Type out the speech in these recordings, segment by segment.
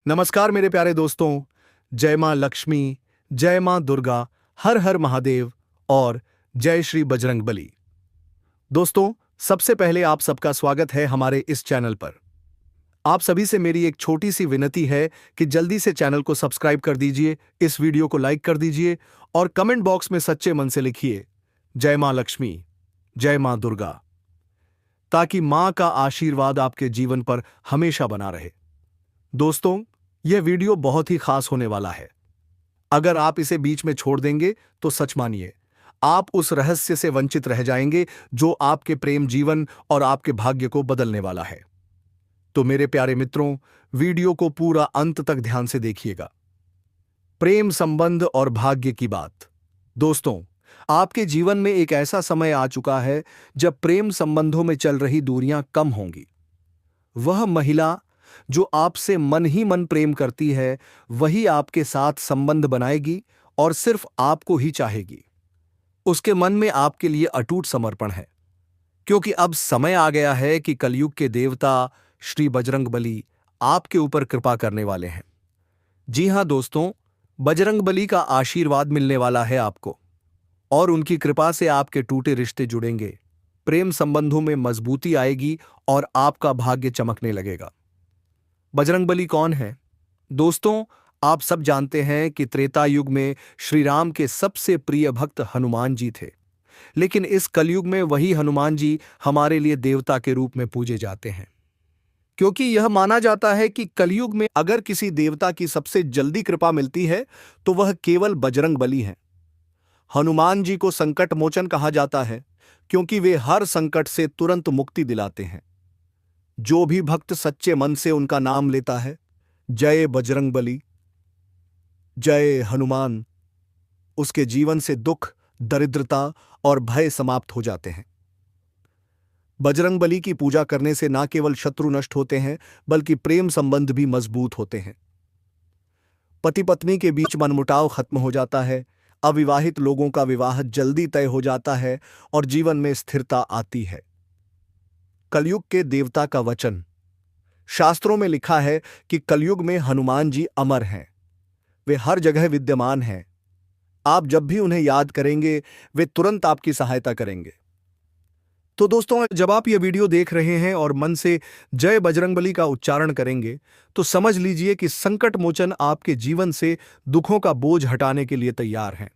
नमस्कार मेरे प्यारे दोस्तों। जय मां लक्ष्मी, जय मां दुर्गा, हर हर महादेव और जय श्री बजरंगबली। दोस्तों, सबसे पहले आप सबका स्वागत है हमारे इस चैनल पर। आप सभी से मेरी एक छोटी सी विनती है कि जल्दी से चैनल को सब्सक्राइब कर दीजिए, इस वीडियो को लाइक कर दीजिए और कमेंट बॉक्स में सच्चे मन से लिखिए जय मां लक्ष्मी, जय मां दुर्गा, ताकि मां का आशीर्वाद आपके जीवन पर हमेशा बना रहे। दोस्तों, यह वीडियो बहुत ही खास होने वाला है। अगर आप इसे बीच में छोड़ देंगे तो सच मानिए, आप उस रहस्य से वंचित रह जाएंगे जो आपके प्रेम जीवन और आपके भाग्य को बदलने वाला है। तो मेरे प्यारे मित्रों, वीडियो को पूरा अंत तक ध्यान से देखिएगा। प्रेम संबंध और भाग्य की बात। दोस्तों, आपके जीवन में एक ऐसा समय आ चुका है जब प्रेम संबंधों में चल रही दूरियां कम होंगी। वह महिला जो आपसे मन ही मन प्रेम करती है, वही आपके साथ संबंध बनाएगी और सिर्फ आपको ही चाहेगी। उसके मन में आपके लिए अटूट समर्पण है, क्योंकि अब समय आ गया है कि कलयुग के देवता श्री बजरंगबली आपके ऊपर कृपा करने वाले हैं। जी हां दोस्तों, बजरंगबली का आशीर्वाद मिलने वाला है आपको और उनकी कृपा से आपके टूटे रिश्ते जुड़ेंगे, प्रेम संबंधों में मजबूती आएगी और आपका भाग्य चमकने लगेगा। बजरंगबली कौन है? दोस्तों, आप सब जानते हैं कि त्रेता युग में श्री राम के सबसे प्रिय भक्त हनुमान जी थे, लेकिन इस कलयुग में वही हनुमान जी हमारे लिए देवता के रूप में पूजे जाते हैं, क्योंकि यह माना जाता है कि कलयुग में अगर किसी देवता की सबसे जल्दी कृपा मिलती है तो वह केवल बजरंगबली हैं। हनुमान जी को संकट मोचन कहा जाता है, क्योंकि वे हर संकट से तुरंत मुक्ति दिलाते हैं। जो भी भक्त सच्चे मन से उनका नाम लेता है, जय बजरंगबली, जय हनुमान, उसके जीवन से दुख, दरिद्रता और भय समाप्त हो जाते हैं। बजरंगबली की पूजा करने से न केवल शत्रु नष्ट होते हैं, बल्कि प्रेम संबंध भी मजबूत होते हैं। पति पत्नी के बीच मनमुटाव खत्म हो जाता है, अविवाहित लोगों का विवाह जल्दी तय हो जाता है और जीवन में स्थिरता आती है। कलयुग के देवता का वचन। शास्त्रों में लिखा है कि कलयुग में हनुमान जी अमर हैं। वे हर जगह विद्यमान हैं। आप जब भी उन्हें याद करेंगे, वे तुरंत आपकी सहायता करेंगे। तो दोस्तों, जब आप ये वीडियो देख रहे हैं और मन से जय बजरंगबली का उच्चारण करेंगे, तो समझ लीजिए कि संकट मोचन आपके जीवन से दुखों का बोझ हटाने के लिए तैयार हैं।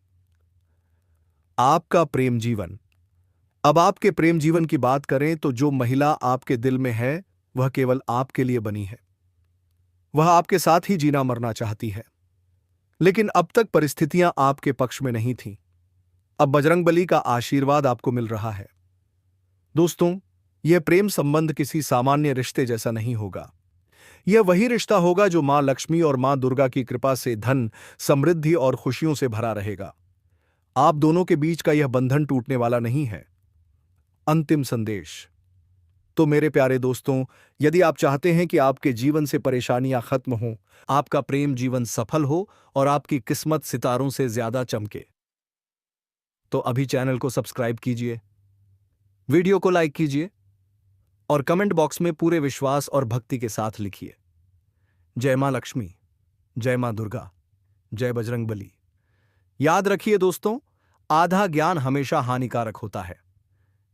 आपका प्रेम जीवन। अब आपके प्रेम जीवन की बात करें तो जो महिला आपके दिल में है, वह केवल आपके लिए बनी है। वह आपके साथ ही जीना मरना चाहती है, लेकिन अब तक परिस्थितियां आपके पक्ष में नहीं थीं। अब बजरंगबली का आशीर्वाद आपको मिल रहा है। दोस्तों, यह प्रेम संबंध किसी सामान्य रिश्ते जैसा नहीं होगा। यह वही रिश्ता होगा जो मां लक्ष्मी और मां दुर्गा की कृपा से धन, समृद्धि और खुशियों से भरा रहेगा। आप दोनों के बीच का यह बंधन टूटने वाला नहीं है। अंतिम संदेश। तो मेरे प्यारे दोस्तों, यदि आप चाहते हैं कि आपके जीवन से परेशानियां खत्म हों, आपका प्रेम जीवन सफल हो और आपकी किस्मत सितारों से ज्यादा चमके, तो अभी चैनल को सब्सक्राइब कीजिए, वीडियो को लाइक कीजिए और कमेंट बॉक्स में पूरे विश्वास और भक्ति के साथ लिखिए जय मां लक्ष्मी, जय मां दुर्गा, जय बजरंगबली। याद रखिए दोस्तों, आधा ज्ञान हमेशा हानिकारक होता है,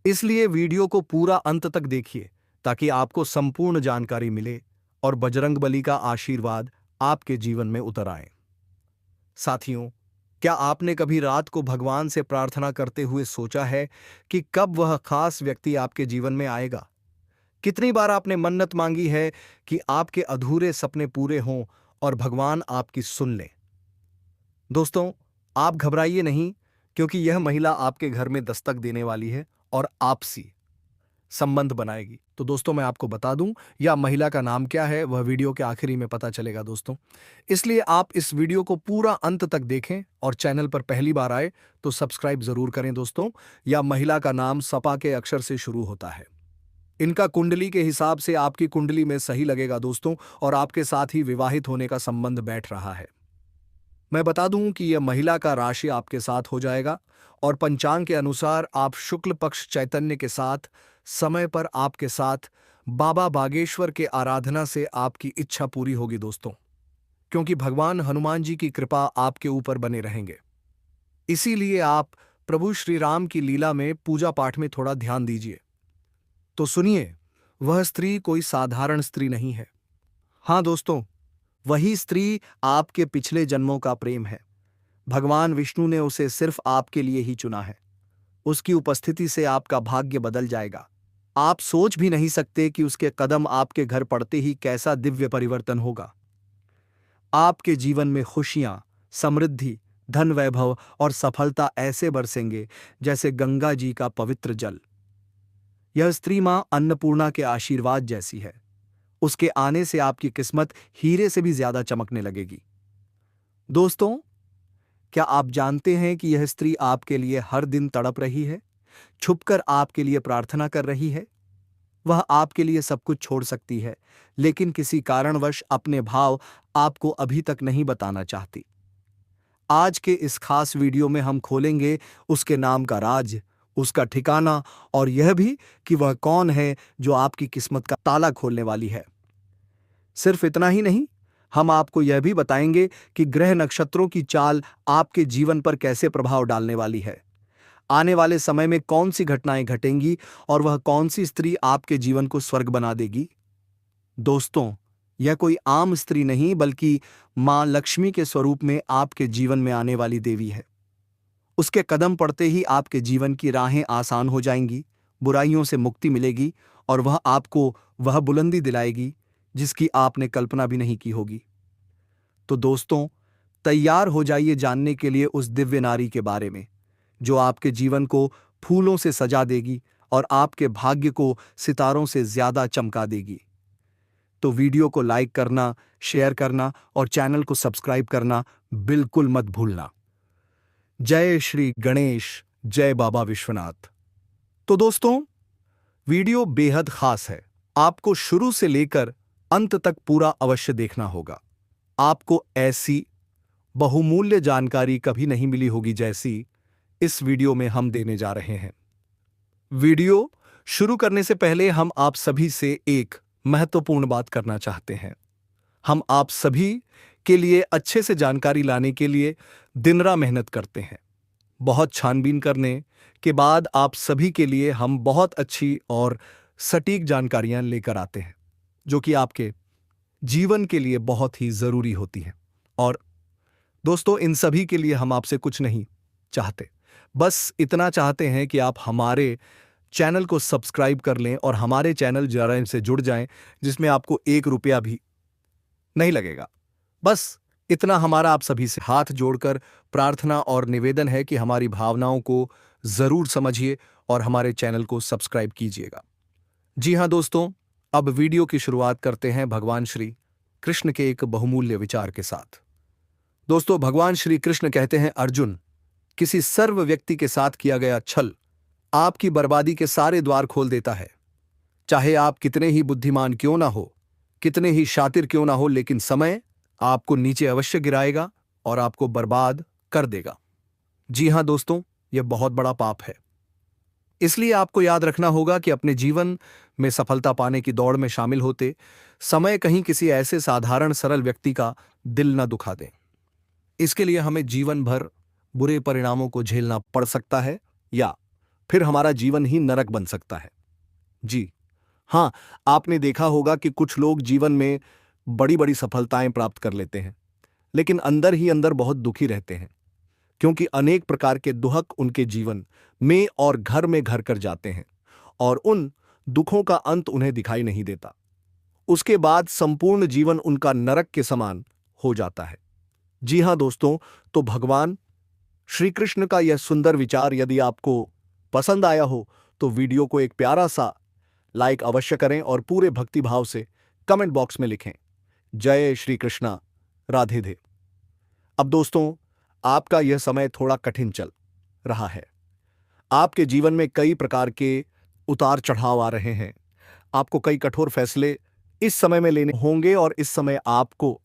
इसलिए वीडियो को पूरा अंत तक देखिए ताकि आपको संपूर्ण जानकारी मिले और बजरंगबली का आशीर्वाद आपके जीवन में उतर आए। साथियों, क्या आपने कभी रात को भगवान से प्रार्थना करते हुए सोचा है कि कब वह खास व्यक्ति आपके जीवन में आएगा? कितनी बार आपने मन्नत मांगी है कि आपके अधूरे सपने पूरे हों और भगवान आपकी सुन ले? दोस्तों, आप घबराइए नहीं, क्योंकि यह महिला आपके घर में दस्तक देने वाली है और आपसी संबंध बनाएगी। तो दोस्तों, मैं आपको बता दूं, या महिला का नाम क्या है वह वीडियो के आखिरी में पता चलेगा दोस्तों। इसलिए आप इस वीडियो को पूरा अंत तक देखें और चैनल पर पहली बार आए तो सब्सक्राइब जरूर करें दोस्तों। या महिला का नाम सपा के अक्षर से शुरू होता है। इनका कुंडली के हिसाब से आपकी कुंडली में सही लगेगा दोस्तों, और आपके साथ ही विवाहित होने का संबंध बैठ रहा है। मैं बता दूं कि यह महिला का राशि आपके साथ हो जाएगा और पंचांग के अनुसार आप शुक्ल पक्ष चैतन्य के साथ समय पर आपके साथ बाबा बागेश्वर के आराधना से आपकी इच्छा पूरी होगी दोस्तों। क्योंकि भगवान हनुमान जी की कृपा आपके ऊपर बने रहेंगे। इसीलिए आप प्रभु श्री राम की लीला में पूजा पाठ में थोड़ा ध्यान दीजिए। तो सुनिए, वह स्त्री कोई साधारण स्त्री नहीं है। हाँ दोस्तों, वही स्त्री आपके पिछले जन्मों का प्रेम है। भगवान विष्णु ने उसे सिर्फ आपके लिए ही चुना है। उसकी उपस्थिति से आपका भाग्य बदल जाएगा। आप सोच भी नहीं सकते कि उसके कदम आपके घर पड़ते ही कैसा दिव्य परिवर्तन होगा। आपके जीवन में खुशियां, समृद्धि, धन वैभव और सफलता ऐसे बरसेंगे जैसे गंगा जी का पवित्र जल। यह स्त्री मां अन्नपूर्णा के आशीर्वाद जैसी है। उसके आने से आपकी किस्मत हीरे से भी ज्यादा चमकने लगेगी। दोस्तों, क्या आप जानते हैं कि यह स्त्री आपके लिए हर दिन तड़प रही है, छुपकर आपके लिए प्रार्थना कर रही है? वह आपके लिए सब कुछ छोड़ सकती है, लेकिन किसी कारणवश अपने भाव आपको अभी तक नहीं बताना चाहती। आज के इस खास वीडियो में हम खोलेंगे उसके नाम का राज, उसका ठिकाना और यह भी कि वह कौन है जो आपकी किस्मत का ताला खोलने वाली है। सिर्फ इतना ही नहीं, हम आपको यह भी बताएंगे कि ग्रह नक्षत्रों की चाल आपके जीवन पर कैसे प्रभाव डालने वाली है। आने वाले समय में कौन सी घटनाएं घटेंगी और वह कौन सी स्त्री आपके जीवन को स्वर्ग बना देगी। दोस्तों, यह कोई आम स्त्री नहीं बल्कि मां लक्ष्मी के स्वरूप में आपके जीवन में आने वाली देवी है। उसके कदम पड़ते ही आपके जीवन की राहें आसान हो जाएंगी, बुराइयों से मुक्ति मिलेगी और वह आपको वह बुलंदी दिलाएगी जिसकी आपने कल्पना भी नहीं की होगी। तो दोस्तों, तैयार हो जाइए जानने के लिए उस दिव्य नारी के बारे में जो आपके जीवन को फूलों से सजा देगी और आपके भाग्य को सितारों से ज्यादा चमका देगी। तो वीडियो को लाइक करना, शेयर करना और चैनल को सब्सक्राइब करना बिल्कुल मत भूलना। जय श्री गणेश, जय बाबा विश्वनाथ। तो दोस्तों, वीडियो बेहद खास है। आपको शुरू से लेकर अंत तक पूरा अवश्य देखना होगा। आपको ऐसी बहुमूल्य जानकारी कभी नहीं मिली होगी जैसी इस वीडियो में हम देने जा रहे हैं। वीडियो शुरू करने से पहले हम आप सभी से एक महत्वपूर्ण बात करना चाहते हैं। हम आप सभी के लिए अच्छे से जानकारी लाने के लिए दिन रात मेहनत करते हैं। बहुत छानबीन करने के बाद आप सभी के लिए हम बहुत अच्छी और सटीक जानकारियां लेकर आते हैं जो कि आपके जीवन के लिए बहुत ही जरूरी होती हैं। और दोस्तों, इन सभी के लिए हम आपसे कुछ नहीं चाहते, बस इतना चाहते हैं कि आप हमारे चैनल को सब्सक्राइब कर लें और हमारे चैनल जरा से जुड़ जाएं, जिसमें आपको 1 रुपया भी नहीं लगेगा। बस इतना हमारा आप सभी से हाथ जोड़कर प्रार्थना और निवेदन है कि हमारी भावनाओं को जरूर समझिए और हमारे चैनल को सब्सक्राइब कीजिएगा। जी हां दोस्तों, अब वीडियो की शुरुआत करते हैं भगवान श्री कृष्ण के एक बहुमूल्य विचार के साथ। दोस्तों, भगवान श्री कृष्ण कहते हैं, अर्जुन, किसी सर्व व्यक्ति के साथ किया गया छल आपकी बर्बादी के सारे द्वार खोल देता है। चाहे आप कितने ही बुद्धिमान क्यों ना हो, कितने ही शातिर क्यों ना हो, लेकिन समय आपको नीचे अवश्य गिराएगा और आपको बर्बाद कर देगा। जी हां दोस्तों, यह बहुत बड़ा पाप है। इसलिए आपको याद रखना होगा कि अपने जीवन में सफलता पाने की दौड़ में शामिल होते समय कहीं किसी ऐसे साधारण सरल व्यक्ति का दिल न दुखा दें। इसके लिए हमें जीवन भर बुरे परिणामों को झेलना पड़ सकता है या फिर हमारा जीवन ही नरक बन सकता है। जी हां, आपने देखा होगा कि कुछ लोग जीवन में बड़ी बड़ी सफलताएं प्राप्त कर लेते हैं, लेकिन अंदर ही अंदर बहुत दुखी रहते हैं, क्योंकि अनेक प्रकार के दुख उनके जीवन में और घर में घर कर जाते हैं और उन दुखों का अंत उन्हें दिखाई नहीं देता। उसके बाद संपूर्ण जीवन उनका नरक के समान हो जाता है। जी हां दोस्तों, तो भगवान श्री कृष्ण का यह सुंदर विचार यदि आपको पसंद आया हो तो वीडियो को एक प्यारा सा लाइक अवश्य करें और पूरे भक्ति भाव से कमेंट बॉक्स में लिखें, जय श्री कृष्णा, राधे धे। अब दोस्तों, आपका यह समय थोड़ा कठिन चल रहा है। आपके जीवन में कई प्रकार के उतार चढ़ाव आ रहे हैं। आपको कई कठोर फैसले इस समय में लेने होंगे और इस समय आपको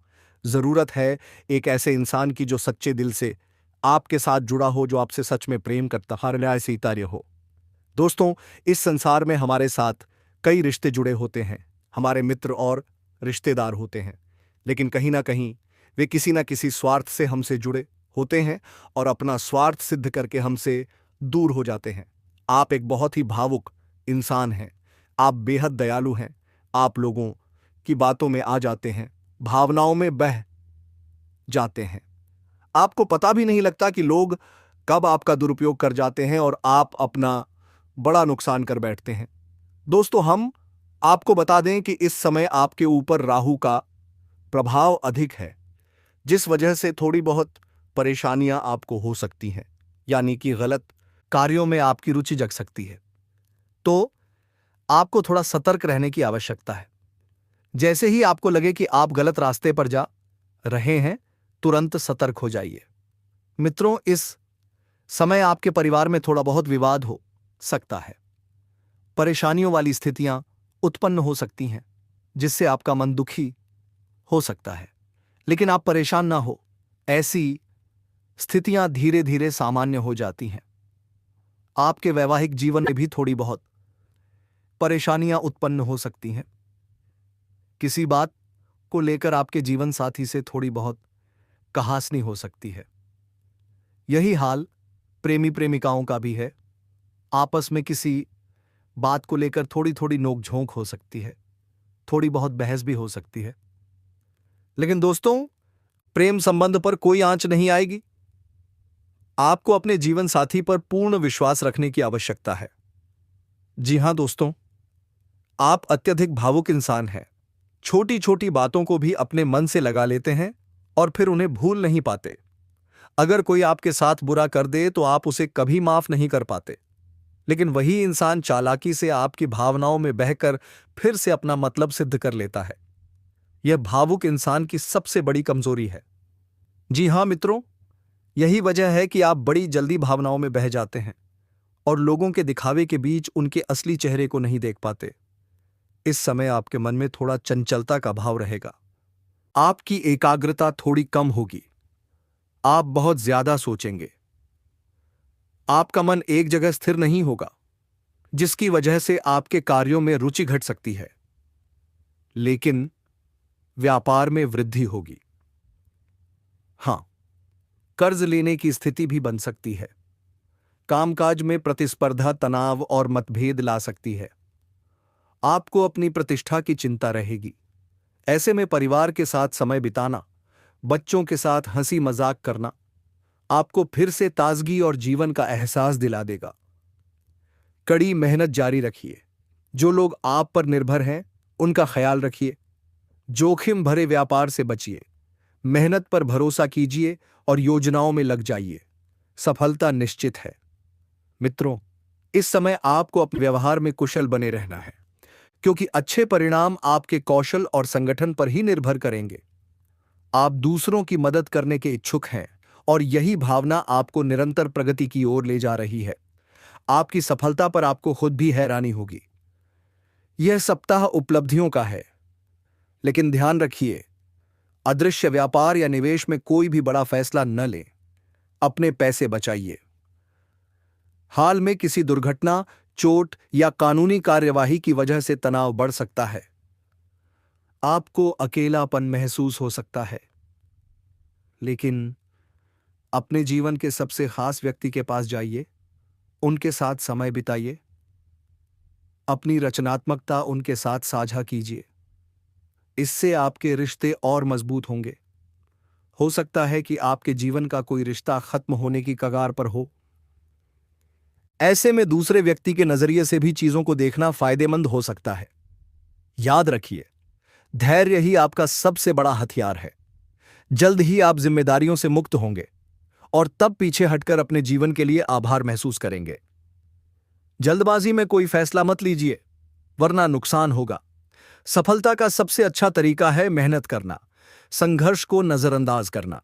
जरूरत है एक ऐसे इंसान की जो सच्चे दिल से आपके साथ जुड़ा हो, जो आपसे सच में प्रेम करता, हर न्याय स्वीकार्य हो। दोस्तों, इस संसार में हमारे साथ कई रिश्ते जुड़े होते हैं, हमारे मित्र और रिश्तेदार होते हैं, लेकिन कहीं ना कहीं वे किसी न किसी स्वार्थ से हमसे जुड़े होते हैं और अपना स्वार्थ सिद्ध करके हमसे दूर हो जाते हैं। आप एक बहुत ही भावुक इंसान हैं। आप बेहद दयालु हैं। आप लोगों की बातों में आ जाते हैं, भावनाओं में बह जाते हैं। आपको पता भी नहीं लगता कि लोग कब आपका दुरुपयोग कर जाते हैं और आप अपना बड़ा नुकसान कर बैठते हैं। दोस्तों, हम आपको बता दें कि इस समय आपके ऊपर राहु का प्रभाव अधिक है, जिस वजह से थोड़ी बहुत परेशानियां आपको हो सकती हैं, यानी कि गलत कार्यों में आपकी रुचि जग सकती है। तो आपको थोड़ा सतर्क रहने की आवश्यकता है। जैसे ही आपको लगे कि आप गलत रास्ते पर जा रहे हैं, तुरंत सतर्क हो जाइए। मित्रों, इस समय आपके परिवार में थोड़ा बहुत विवाद हो सकता है। परेशानियों वाली स्थितियां उत्पन्न हो सकती हैं, जिससे आपका मन दुखी हो सकता है। लेकिन आप परेशान ना हो, ऐसी स्थितियां धीरे धीरे सामान्य हो जाती हैं। आपके वैवाहिक जीवन में भी थोड़ी बहुत परेशानियां उत्पन्न हो सकती हैं। किसी बात को लेकर आपके जीवन साथी से थोड़ी बहुत कहासनी हो सकती है। यही हाल प्रेमी प्रेमिकाओं का भी है। आपस में किसी बात को लेकर थोड़ी थोड़ी नोकझोंक हो सकती है, थोड़ी बहुत बहस भी हो सकती है। लेकिन दोस्तों, प्रेम संबंध पर कोई आंच नहीं आएगी। आपको अपने जीवन साथी पर पूर्ण विश्वास रखने की आवश्यकता है। जी हां दोस्तों, आप अत्यधिक भावुक इंसान हैं। छोटी छोटी बातों को भी अपने मन से लगा लेते हैं और फिर उन्हें भूल नहीं पाते। अगर कोई आपके साथ बुरा कर दे तो आप उसे कभी माफ नहीं कर पाते। लेकिन वही इंसान चालाकी से आपकी भावनाओं में बहकर फिर से अपना मतलब सिद्ध कर लेता है। यह भावुक इंसान की सबसे बड़ी कमजोरी है। जी हां मित्रों, यही वजह है कि आप बड़ी जल्दी भावनाओं में बह जाते हैं और लोगों के दिखावे के बीच उनके असली चेहरे को नहीं देख पाते। इस समय आपके मन में थोड़ा चंचलता का भाव रहेगा। आपकी एकाग्रता थोड़ी कम होगी। आप बहुत ज्यादा सोचेंगे। आपका मन एक जगह स्थिर नहीं होगा, जिसकी वजह से आपके कार्यों में रुचि घट सकती है। लेकिन व्यापार में वृद्धि होगी। हां, कर्ज लेने की स्थिति भी बन सकती है। कामकाज में प्रतिस्पर्धा तनाव और मतभेद ला सकती है। आपको अपनी प्रतिष्ठा की चिंता रहेगी। ऐसे में परिवार के साथ समय बिताना, बच्चों के साथ हंसी मजाक करना आपको फिर से ताजगी और जीवन का एहसास दिला देगा। कड़ी मेहनत जारी रखिए। जो लोग आप पर निर्भर हैं, उनका ख्याल रखिए। जोखिम भरे व्यापार से बचिए। मेहनत पर भरोसा कीजिए और योजनाओं में लग जाइए। सफलता निश्चित है। मित्रों, इस समय आपको अपने व्यवहार में कुशल बने रहना है, क्योंकि अच्छे परिणाम आपके कौशल और संगठन पर ही निर्भर करेंगे। आप दूसरों की मदद करने के इच्छुक हैं और यही भावना आपको निरंतर प्रगति की ओर ले जा रही है। आपकी सफलता पर आपको खुद भी हैरानी होगी। यह सप्ताह उपलब्धियों का है, लेकिन ध्यान रखिए, अदृश्य व्यापार या निवेश में कोई भी बड़ा फैसला न लें। अपने पैसे बचाइए। हाल में किसी दुर्घटना, चोट या कानूनी कार्यवाही की वजह से तनाव बढ़ सकता है। आपको अकेलापन महसूस हो सकता है, लेकिन अपने जीवन के सबसे खास व्यक्ति के पास जाइए, उनके साथ समय बिताइए। अपनी रचनात्मकता उनके साथ साझा कीजिए। इससे आपके रिश्ते और मजबूत होंगे। हो सकता है कि आपके जीवन का कोई रिश्ता खत्म होने की कगार पर हो। ऐसे में दूसरे व्यक्ति के नजरिए से भी चीजों को देखना फायदेमंद हो सकता है। याद रखिए, धैर्य ही आपका सबसे बड़ा हथियार है। जल्द ही आप जिम्मेदारियों से मुक्त होंगे और तब पीछे हटकर अपने जीवन के लिए आभार महसूस करेंगे। जल्दबाजी में कोई फैसला मत लीजिए, वरना नुकसान होगा। सफलता का सबसे अच्छा तरीका है मेहनत करना, संघर्ष को नजरअंदाज करना।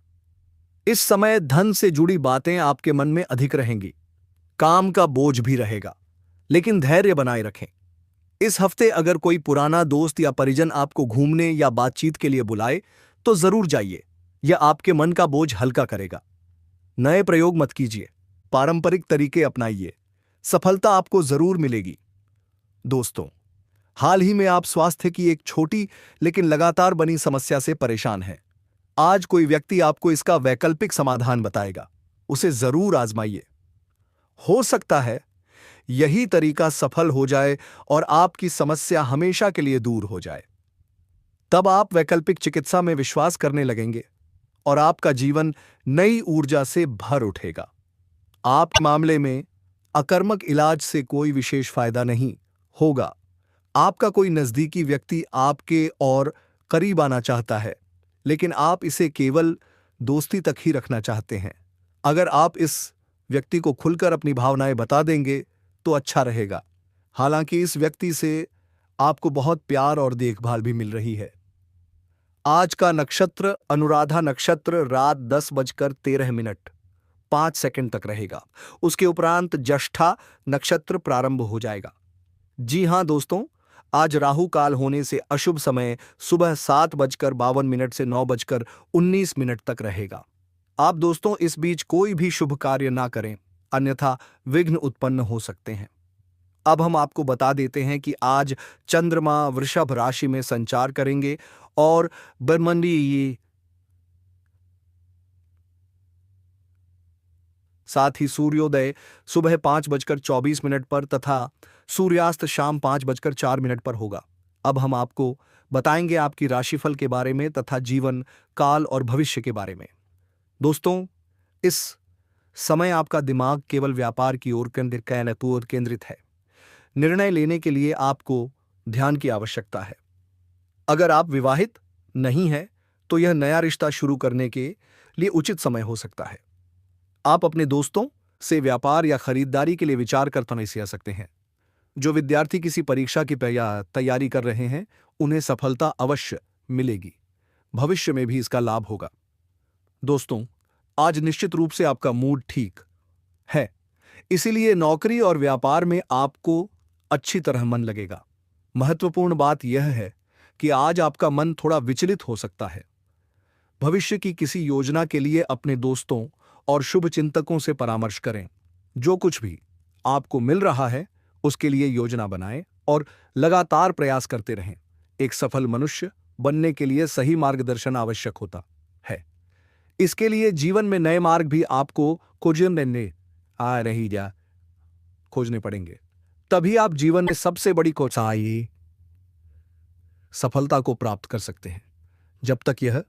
इस समय धन से जुड़ी बातें आपके मन में अधिक रहेंगी। काम का बोझ भी रहेगा, लेकिन धैर्य बनाए रखें। इस हफ्ते अगर कोई पुराना दोस्त या परिजन आपको घूमने या बातचीत के लिए बुलाए तो जरूर जाइए। यह आपके मन का बोझ हल्का करेगा। नए प्रयोग मत कीजिए, पारंपरिक तरीके अपनाइए। सफलता आपको जरूर मिलेगी। दोस्तों, हाल ही में आप स्वास्थ्य की एक छोटी लेकिन लगातार बनी समस्या से परेशान हैं। आज कोई व्यक्ति आपको इसका वैकल्पिक समाधान बताएगा, उसे जरूर आजमाइए। हो सकता है यही तरीका सफल हो जाए और आपकी समस्या हमेशा के लिए दूर हो जाए। तब आप वैकल्पिक चिकित्सा में विश्वास करने लगेंगे और आपका जीवन नई ऊर्जा से भर उठेगा। आप मामले में अकर्मक इलाज से कोई विशेष फायदा नहीं होगा। आपका कोई नजदीकी व्यक्ति आपके और करीब आना चाहता है, लेकिन आप इसे केवल दोस्ती तक ही रखना चाहते हैं। अगर आप इस व्यक्ति को खुलकर अपनी भावनाएं बता देंगे तो अच्छा रहेगा। हालांकि इस व्यक्ति से आपको बहुत प्यार और देखभाल भी मिल रही है। आज का नक्षत्र अनुराधा नक्षत्र रात 10:13 तक रहेगा। उसके उपरांत ज्येष्ठा नक्षत्र प्रारंभ हो जाएगा। जी हां दोस्तों, आज राहु काल होने से अशुभ समय सुबह 7:52 से 9:19 तक रहेगा। आप दोस्तों इस बीच कोई भी शुभ कार्य ना करें, अन्यथा विघ्न उत्पन्न हो सकते हैं। अब हम आपको बता देते हैं कि आज चंद्रमा वृषभ राशि में संचार करेंगे और ब्रह्मंडी साथ ही सूर्योदय सुबह 5:24 पर तथा सूर्यास्त शाम 5:04 पर होगा। अब हम आपको बताएंगे आपकी राशिफल के बारे में तथा जीवन काल और भविष्य के बारे में। दोस्तों, इस समय आपका दिमाग केवल व्यापार की ओर केंद्रित है। निर्णय लेने के लिए आपको ध्यान की आवश्यकता है। अगर आप विवाहित नहीं हैं तो यह नया रिश्ता शुरू करने के लिए उचित समय हो सकता है। आप अपने दोस्तों से व्यापार या खरीदारी के लिए विचार कर सकते हैं। जो विद्यार्थी किसी परीक्षा की तैयारी कर रहे हैं, उन्हें सफलता अवश्य मिलेगी। भविष्य में भी इसका लाभ होगा। दोस्तों, आज निश्चित रूप से आपका मूड ठीक है, इसीलिए नौकरी और व्यापार में आपको अच्छी तरह मन लगेगा। महत्वपूर्ण बात यह है कि आज आपका मन थोड़ा विचलित हो सकता है। भविष्य की किसी योजना के लिए अपने दोस्तों और शुभ चिंतकों से परामर्श करें। जो कुछ भी आपको मिल रहा है उसके लिए योजना बनाएं और लगातार प्रयास करते रहें। एक सफल मनुष्य बनने के लिए सही मार्गदर्शन आवश्यक होता है। इसके लिए जीवन में नए मार्ग भी आपको खोजने पड़ेंगे। तभी आप जीवन में सबसे बड़ी सफलता को प्राप्त कर सकते हैं। जब तक यह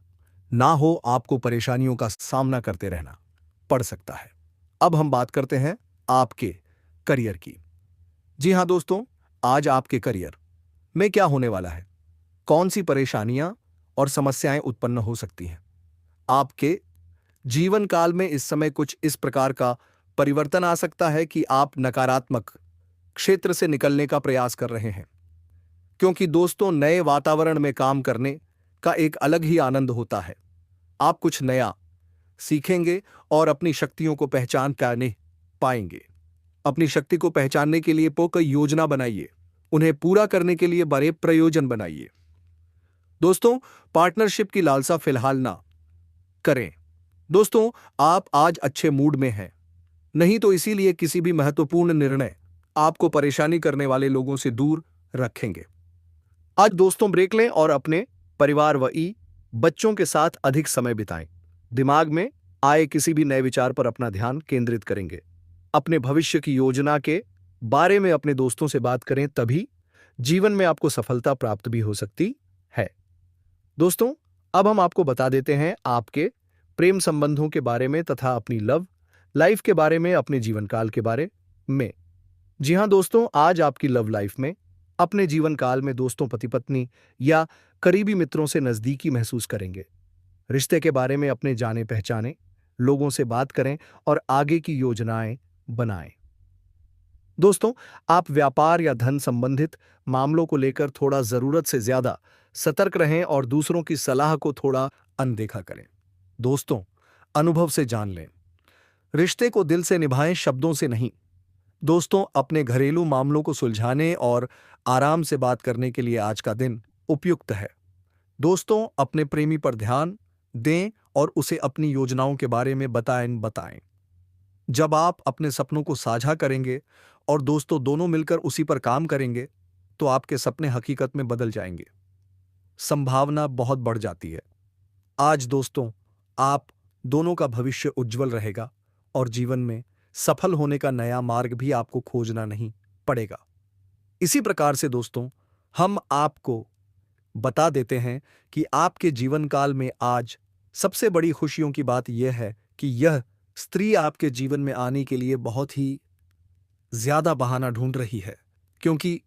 ना हो, आपको परेशानियों का सामना करते रहना पड़ सकता है। अब हम बात करते हैं आपके करियर की। जी हां दोस्तों, आज आपके करियर में क्या होने वाला है, कौन सी परेशानियां और समस्याएं उत्पन्न हो सकती हैं। आपके जीवन काल में इस समय कुछ इस प्रकार का परिवर्तन आ सकता है कि आप नकारात्मक क्षेत्र से निकलने का प्रयास कर रहे हैं, क्योंकि दोस्तों नए वातावरण में काम करने का एक अलग ही आनंद होता है। आप कुछ नया सीखेंगे और अपनी शक्तियों को पहचान पाएंगे। अपनी शक्ति को पहचानने के लिए कोई योजना बनाइए, उन्हें पूरा करने के लिए बड़े प्रयोजन बनाइए। दोस्तों, पार्टनरशिप की लालसा फिलहाल ना करें। दोस्तों, आप आज अच्छे मूड में हैं, नहीं तो इसीलिए किसी भी महत्वपूर्ण निर्णय आपको परेशानी करने वाले लोगों से दूर रखेंगे। आज दोस्तों ब्रेक लें और अपने परिवार व बच्चों के साथ अधिक समय बिताएं। दिमाग में आए किसी भी नए विचार पर अपना ध्यान केंद्रित करेंगे। अपने भविष्य की योजना के बारे में अपने दोस्तों से बात करें, तभी जीवन में आपको सफलता प्राप्त भी हो सकती है। दोस्तों, अब हम आपको बता देते हैं आपके प्रेम संबंधों के बारे में तथा अपनी लव लाइफ के बारे में, अपने जीवन काल के बारे में। जी हां दोस्तों, आज आपकी लव लाइफ में अपने जीवन काल में दोस्तों, पति पत्नी या करीबी मित्रों से नजदीकी महसूस करेंगे। रिश्ते के बारे में अपने जाने पहचाने लोगों से बात करें और आगे की योजनाएं बनाएं। दोस्तों, आप व्यापार या धन संबंधित मामलों को लेकर थोड़ा जरूरत से ज्यादा सतर्क रहें और दूसरों की सलाह को थोड़ा अनदेखा करें। दोस्तों, अनुभव से जान लें, रिश्ते को दिल से निभाएं, शब्दों से नहीं। दोस्तों, अपने घरेलू मामलों को सुलझाने और आराम से बात करने के लिए आज का दिन उपयुक्त है। दोस्तों, अपने प्रेमी पर ध्यान दें और उसे अपनी योजनाओं के बारे में बताएं। जब आप अपने सपनों को साझा करेंगे और दोस्तों दोनों मिलकर उसी पर काम करेंगे, तो आपके सपने हकीकत में बदल जाएंगे। संभावना बहुत बढ़ जाती है। आज दोस्तों, आप दोनों का भविष्य उज्जवल रहेगा और जीवन में सफल होने का नया मार्ग भी आपको खोजना नहीं पड़ेगा। इसी प्रकार से दोस्तों, हम आपको बता देते हैं कि आपके जीवन काल में आज सबसे बड़ी खुशियों की बात यह है कि यह स्त्री आपके जीवन में आने के लिए बहुत ही ज्यादा बहाना ढूंढ रही है, क्योंकि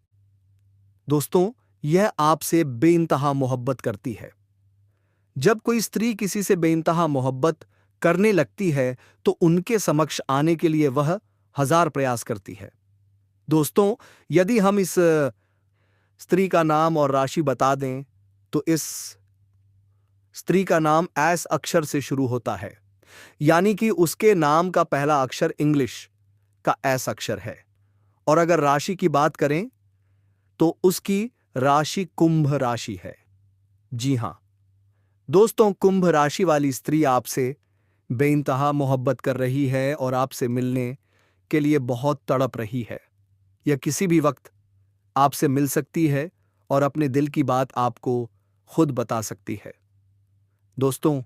दोस्तों, यह आपसे बेइंतहा मोहब्बत करती है। जब कोई स्त्री किसी से बेइंतहा मोहब्बत करने लगती है तो उनके समक्ष आने के लिए वह 1000 प्रयास करती है। दोस्तों, यदि हम इस स्त्री का नाम और राशि बता दें तो इस स्त्री का नाम एस अक्षर से शुरू होता है, यानी कि उसके नाम का पहला अक्षर इंग्लिश का एस अक्षर है। और अगर राशि की बात करें तो उसकी राशि कुंभ राशि है। जी हां दोस्तों, कुंभ राशि वाली स्त्री आपसे बेइंतहा मोहब्बत कर रही है और आपसे मिलने के लिए बहुत तड़प रही है। यह किसी भी वक्त आपसे मिल सकती है और अपने दिल की बात आपको खुद बता सकती है। दोस्तों,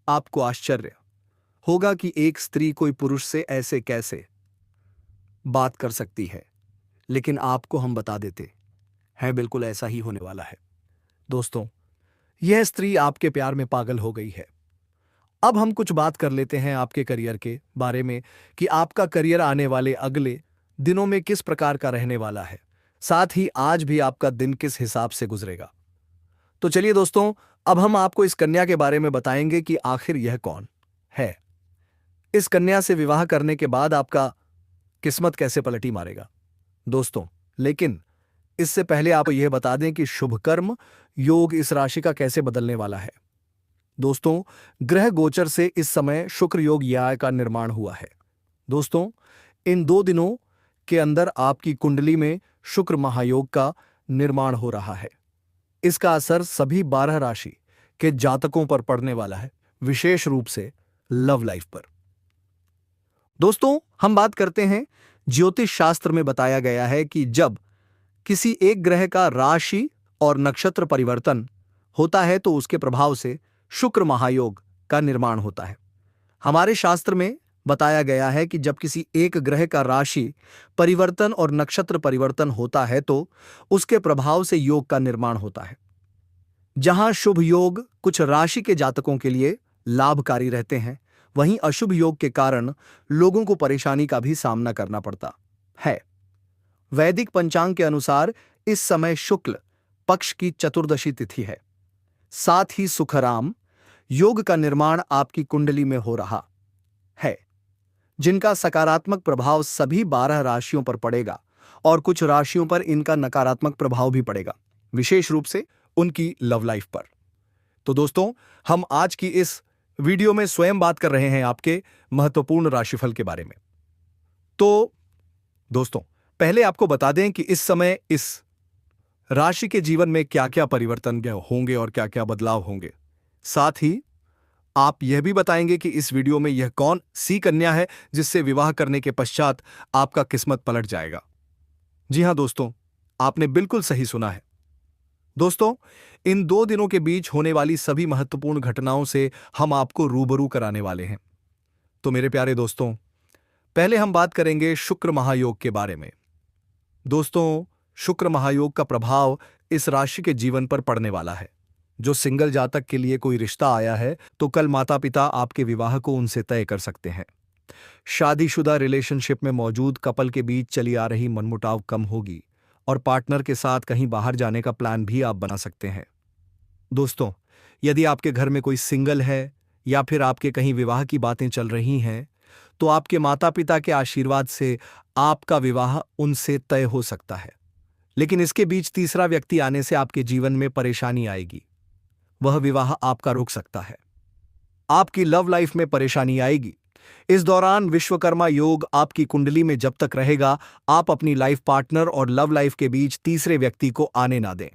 आपको आश्चर्य होगा कि एक स्त्री कोई पुरुष से ऐसे कैसे बात कर सकती है, लेकिन आपको हम बता देते हैं बिल्कुल ऐसा ही होने वाला है। दोस्तों, यह स्त्री आपके प्यार में पागल हो गई है। अब हम कुछ बात कर लेते हैं आपके करियर के बारे में कि आपका करियर आने वाले अगले दिनों में किस प्रकार का रहने वाला है, साथ ही आज भी आपका दिन किस हिसाब से गुजरेगा। तो चलिए दोस्तों, अब हम आपको इस कन्या के बारे में बताएंगे कि आखिर यह कौन है। इस कन्या से विवाह करने के बाद आपका किस्मत कैसे पलटी मारेगा दोस्तों। लेकिन इससे पहले आप यह बता दें कि शुभ कर्म योग इस राशि का कैसे बदलने वाला है। दोस्तों, ग्रह गोचर से इस समय शुक्र योग या का निर्माण हुआ है। दोस्तों, इन 2 दिनों के अंदर आपकी कुंडली में शुक्र महायोग का निर्माण हो रहा है। इसका असर सभी 12 राशि के जातकों पर पड़ने वाला है, विशेष रूप से लव लाइफ पर। दोस्तों, हम बात करते हैं, ज्योतिष शास्त्र में बताया गया है कि जब किसी एक ग्रह का राशि और नक्षत्र परिवर्तन होता है तो उसके प्रभाव से शुक्र महायोग का निर्माण होता है। हमारे शास्त्र में बताया गया है कि जब किसी एक ग्रह का राशि परिवर्तन और नक्षत्र परिवर्तन होता है तो उसके प्रभाव से योग का निर्माण होता है। जहां शुभ योग कुछ राशि के जातकों के लिए लाभकारी रहते हैं, वहीं अशुभ योग के कारण लोगों को परेशानी का भी सामना करना पड़ता है। वैदिक पंचांग के अनुसार इस समय शुक्ल पक्ष की चतुर्दशी तिथि है। साथ ही सुखराम योग का निर्माण आपकी कुंडली में हो रहा है, जिनका सकारात्मक प्रभाव सभी 12 राशियों पर पड़ेगा और कुछ राशियों पर इनका नकारात्मक प्रभाव भी पड़ेगा, विशेष रूप से उनकी लव लाइफ पर। तो दोस्तों, हम आज की इस वीडियो में स्वयं बात कर रहे हैं आपके महत्वपूर्ण राशिफल के बारे में। तो दोस्तों, पहले आपको बता दें कि इस समय इस राशि के जीवन में क्या क्या परिवर्तन होंगे और क्या क्या बदलाव होंगे। साथ ही आप यह भी बताएंगे कि इस वीडियो में यह कौन सी कन्या है जिससे विवाह करने के पश्चात आपका किस्मत पलट जाएगा। जी हां दोस्तों, आपने बिल्कुल सही सुना है। दोस्तों, इन 2 दिनों के बीच होने वाली सभी महत्वपूर्ण घटनाओं से हम आपको रूबरू कराने वाले हैं। तो मेरे प्यारे दोस्तों, पहले हम बात करेंगे शुक्र महायोग के बारे में। दोस्तों, शुक्र महायोग का प्रभाव इस राशि के जीवन पर पड़ने वाला है। जो सिंगल जातक के लिए कोई रिश्ता आया है तो कल माता पिता आपके विवाह को उनसे तय कर सकते हैं। शादीशुदा रिलेशनशिप में मौजूद कपल के बीच चली आ रही मनमुटाव कम होगी और पार्टनर के साथ कहीं बाहर जाने का प्लान भी आप बना सकते हैं। दोस्तों, यदि आपके घर में कोई सिंगल है या फिर आपके कहीं विवाह की बातें चल रही हैं तो आपके माता पिता के आशीर्वाद से आपका विवाह उनसे तय हो सकता है। लेकिन इसके बीच तीसरा व्यक्ति आने से आपके जीवन में परेशानी आएगी। वह विवाह आपका रुक सकता है। आपकी लव लाइफ में परेशानी आएगी। इस दौरान विश्वकर्मा योग आपकी कुंडली में जब तक रहेगा, आप अपनी लाइफ पार्टनर और लव लाइफ के बीच तीसरे व्यक्ति को आने ना दें।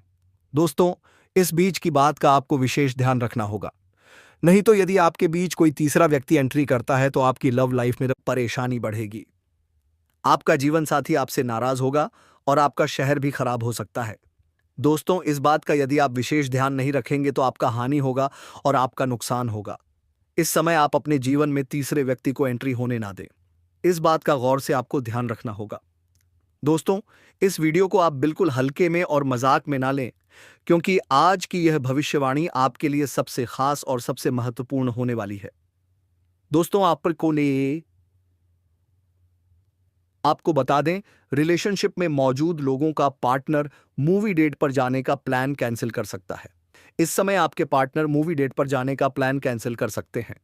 दोस्तों, इस बीच की बात का आपको विशेष ध्यान रखना होगा, नहीं तो यदि आपके बीच कोई तीसरा व्यक्ति एंट्री करता है तो आपकी लव लाइफ में परेशानी बढ़ेगी। आपका जीवन साथी आपसे नाराज होगा और आपका शहर भी खराब हो सकता है। दोस्तों, इस बात का यदि आप विशेष ध्यान नहीं रखेंगे तो आपका हानि होगा और आपका नुकसान होगा। इस समय आप अपने जीवन में तीसरे व्यक्ति को एंट्री होने ना दें। इस बात का गौर से आपको ध्यान रखना होगा। दोस्तों, इस वीडियो को आप बिल्कुल हल्के में और मजाक में ना लें, क्योंकि आज की यह भविष्यवाणी आपके लिए सबसे खास और सबसे महत्वपूर्ण होने वाली है। दोस्तों, आपको बता दें, रिलेशनशिप में मौजूद लोगों का पार्टनर मूवी डेट पर जाने का प्लान कैंसिल कर सकता है। इस समय आपके पार्टनर मूवी डेट पर जाने का प्लान कैंसिल कर सकते हैं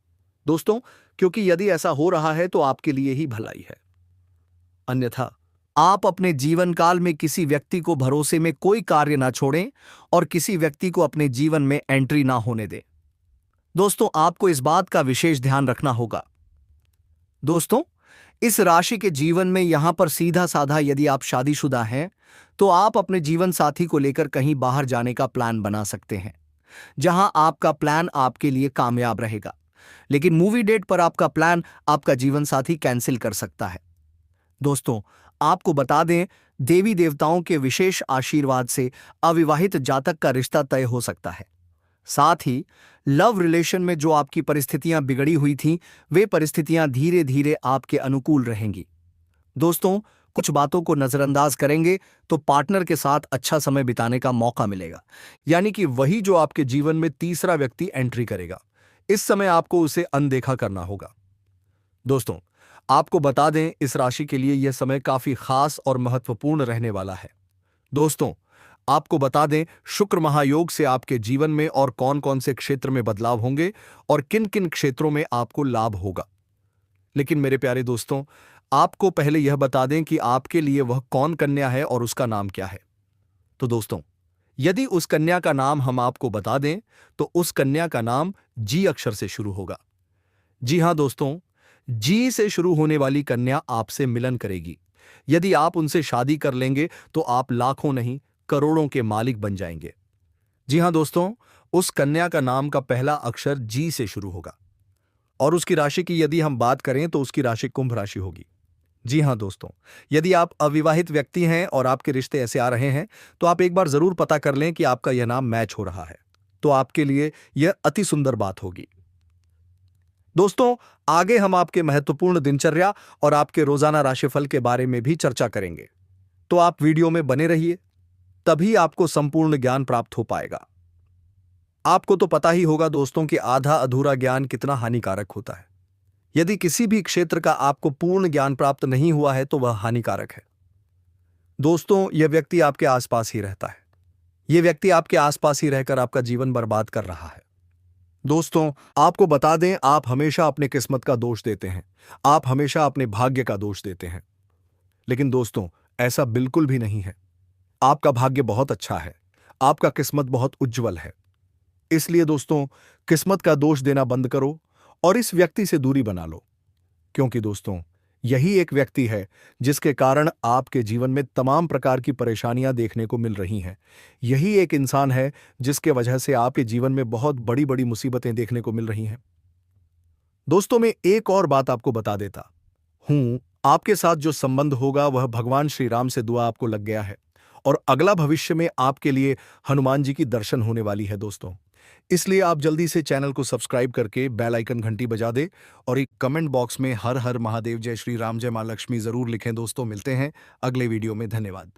दोस्तों, क्योंकि यदि ऐसा हो रहा है तो आपके लिए ही भलाई है। अन्यथा आप अपने जीवन काल में किसी व्यक्ति को भरोसे में कोई कार्य ना छोड़ें और किसी व्यक्ति को अपने जीवन में एंट्री ना होने दें। दोस्तों, आपको इस बात का विशेष ध्यान रखना होगा। दोस्तों, इस राशि के जीवन में यहां पर सीधा साधा यदि आप शादीशुदा हैं तो आप अपने जीवन साथी को लेकर कहीं बाहर जाने का प्लान बना सकते हैं, जहां आपका प्लान आपके लिए कामयाब रहेगा। लेकिन मूवी डेट पर आपका प्लान आपका जीवन साथी कैंसिल कर सकता है। दोस्तों, आपको बता दें, देवी देवताओं के विशेष आशीर्वाद से अविवाहित जातक का रिश्ता तय हो सकता है। साथ ही लव रिलेशन में जो आपकी परिस्थितियां बिगड़ी हुई थीं, वे परिस्थितियां धीरे धीरे आपके अनुकूल रहेंगी। दोस्तों, कुछ बातों को नजरअंदाज करेंगे तो पार्टनर के साथ अच्छा समय बिताने का मौका मिलेगा, यानी कि वही जो आपके जीवन में तीसरा व्यक्ति एंट्री करेगा। इस समय आपको उसे अनदेखा करना होगा। दोस्तों, आपको बता दें, इस राशि के लिए यह समय काफी खास और महत्वपूर्ण रहने वाला है। दोस्तों, आपको बता दें, शुक्र महायोग से आपके जीवन में और कौन कौन से क्षेत्र में बदलाव होंगे और किन किन क्षेत्रों में आपको लाभ होगा। लेकिन मेरे प्यारे दोस्तों, आपको पहले यह बता दें कि आपके लिए वह कौन कन्या है और उसका नाम क्या है। तो दोस्तों, यदि उस कन्या का नाम हम आपको बता दें तो उस कन्या का नाम जी अक्षर से शुरू होगा। जी हां दोस्तों, जी से शुरू होने वाली कन्या आपसे मिलन करेगी। यदि आप उनसे शादी कर लेंगे तो आप लाखों नहीं करोड़ों के मालिक बन जाएंगे। जी हां दोस्तों, उस कन्या का नाम का पहला अक्षर जी से शुरू होगा और उसकी राशि की यदि हम बात करें तो उसकी राशि कुंभ राशि होगी। जी हां दोस्तों, यदि आप अविवाहित व्यक्ति हैं और आपके रिश्ते ऐसे आ रहे हैं तो आप एक बार जरूर पता कर लें कि आपका यह नाम मैच हो रहा है, तो आपके लिए यह अति सुंदर बात होगी। दोस्तों, आगे हम आपके महत्वपूर्ण दिनचर्या और आपके रोजाना राशिफल के बारे में भी चर्चा करेंगे, तो आप वीडियो में बने रहिए, तभी आपको संपूर्ण ज्ञान प्राप्त हो पाएगा। आपको तो पता ही होगा दोस्तों कि आधा अधूरा ज्ञान कितना हानिकारक होता है। यदि किसी भी क्षेत्र का आपको पूर्ण ज्ञान प्राप्त नहीं हुआ है तो वह हानिकारक है। दोस्तों, यह व्यक्ति आपके आसपास ही रहता है। यह व्यक्ति आपके आसपास ही रहकर आपका जीवन बर्बाद कर रहा है। दोस्तों, आपको बता दें, आप हमेशा अपने किस्मत का दोष देते हैं, आप हमेशा अपने भाग्य का दोष देते हैं। लेकिन दोस्तों, ऐसा बिल्कुल भी नहीं है। आपका भाग्य बहुत अच्छा है, आपका किस्मत बहुत उज्जवल है। इसलिए दोस्तों, किस्मत का दोष देना बंद करो और इस व्यक्ति से दूरी बना लो, क्योंकि दोस्तों, यही एक व्यक्ति है जिसके कारण आपके जीवन में तमाम प्रकार की परेशानियां देखने को मिल रही हैं। यही एक इंसान है जिसके वजह से आपके जीवन में बहुत बड़ी बड़ी मुसीबतें देखने को मिल रही हैं। दोस्तों, मैं एक और बात आपको बता देता हूं, आपके साथ जो संबंध होगा वह भगवान श्री राम से दुआ आपको लग गया है और अगला भविष्य में आपके लिए हनुमान जी की दर्शन होने वाली है दोस्तों। इसलिए आप जल्दी से चैनल को सब्सक्राइब करके बेल आइकन घंटी बजा दे और एक कमेंट बॉक्स में हर हर महादेव, जय श्री राम, जय मां लक्ष्मी जरूर लिखें। दोस्तों, मिलते हैं अगले वीडियो में। धन्यवाद।